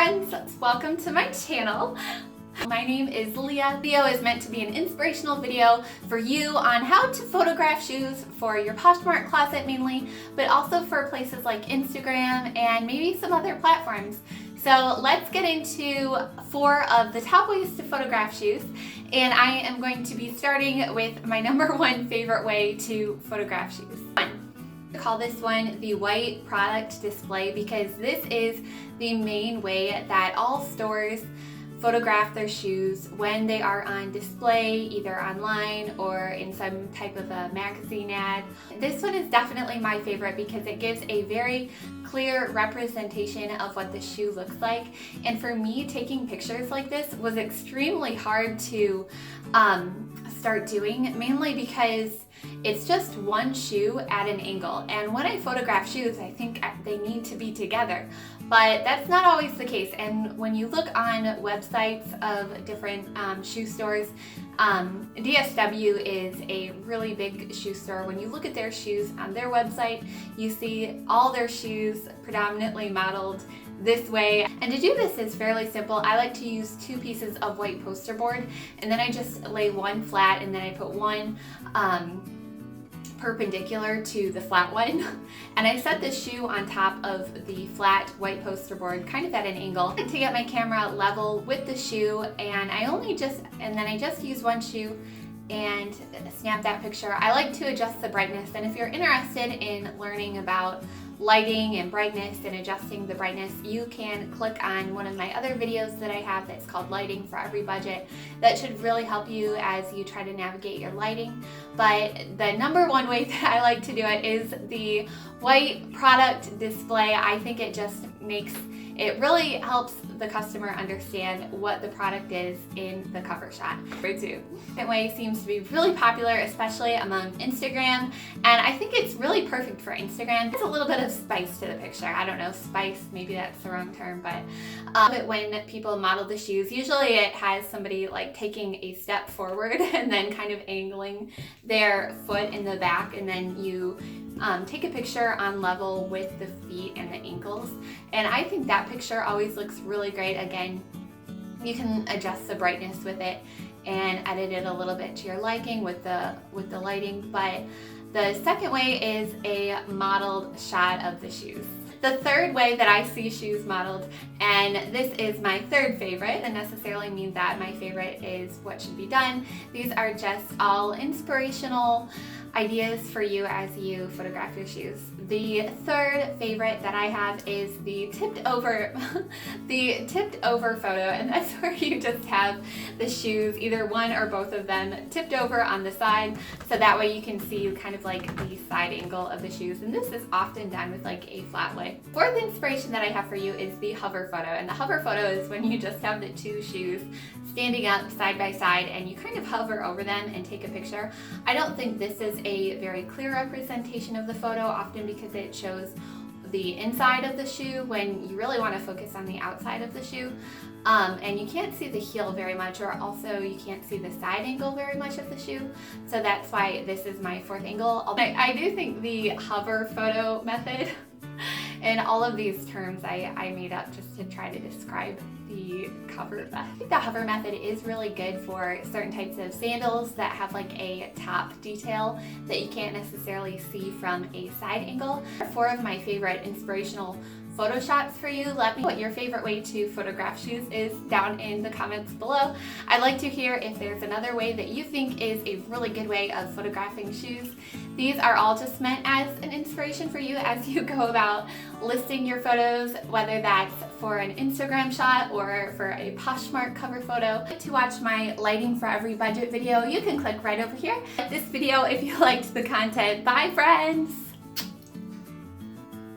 friends, welcome to my channel. My name is Leah. Video is meant to be an inspirational video for you on how to photograph shoes for your Poshmark closet mainly, but also for places like Instagram and maybe some other platforms. So let's get into 4 of the top ways to photograph shoes, and I am going to be starting with my #1 favorite way to photograph shoes. I call this one the white product display because this is the main way that all stores photograph their shoes when they are on display, either online or in some type of a magazine ad. This one is definitely my favorite because it gives a very clear representation of what the shoe looks like. And for me, taking pictures like this was extremely hard to start doing, mainly because it's just one shoe at an angle. And when I photograph shoes, I think they need to be together. But that's not always the case. And when you look on websites of different shoe stores, DSW is a really big shoe store. When you look at their shoes on their website, you see all their shoes predominantly modeled this way. And to do this is fairly simple. I like to use 2 pieces of white poster board, and then I just lay one flat, and then I put one perpendicular to the flat one, and I set the shoe on top of the flat white poster board kind of at an angle to get my camera level with the shoe. And then I just use one shoe and snap that picture. I like to adjust the brightness, and if you're interested in learning about lighting and brightness and adjusting the brightness, you can click on one of my other videos that I have that's called Lighting for Every Budget. That should really help you as you try to navigate your lighting. But the #1 way that I like to do it is the white product display. I think it really helps the customer understand what the product is in the cover shot. #2. Second way seems to be really popular, especially among Instagram, and I think it's really perfect for Instagram. There's a little bit of spice to the picture. I don't know, spice, maybe that's the wrong term, but when people model the shoes, usually it has somebody like taking a step forward and then kind of angling their foot in the back, and then you take a picture on level with the feet and the ankles. And I think that picture always looks really great. Again, you can adjust the brightness with it and edit it a little bit to your liking with the lighting. But the second way is a modeled shot of the shoes. The third way that I see shoes modeled, and this is my 3rd favorite, and necessarily means that my favorite is what should be done. These are just all inspirational ideas for you as you photograph your shoes. The 3rd favorite that I have is the tipped over photo, and that's where you just have the shoes, either one or both of them, tipped over on the side, so that way you can see kind of like the side angle of the shoes. And this is often done with like a flat lay. 4th inspiration that I have for you is the hover photo, and the hover photo is when you just have the 2 shoes standing up side by side and you kind of hover over them and take a picture. I don't think this is a very clear representation of the photo, often because it shows the inside of the shoe when you really want to focus on the outside of the shoe. And you can't see the heel very much, or also you can't see the side angle very much of the shoe. So that's why this is my 4th angle. I do think the hover photo method and all of these terms I made up just to try to describe the cover method. I think the hover method is really good for certain types of sandals that have like a top detail that you can't necessarily see from a side angle. 4 of my favorite inspirational photo shots for you. Let me know what your favorite way to photograph shoes is down in the comments below. I'd like to hear if there's another way that you think is a really good way of photographing shoes. These are all just meant as an inspiration for you as you go about listing your photos, whether that's for an Instagram shot or for a Poshmark cover photo. To watch my Lighting for Every Budget video, you can click right over here. Like this video if you liked the content. Bye friends!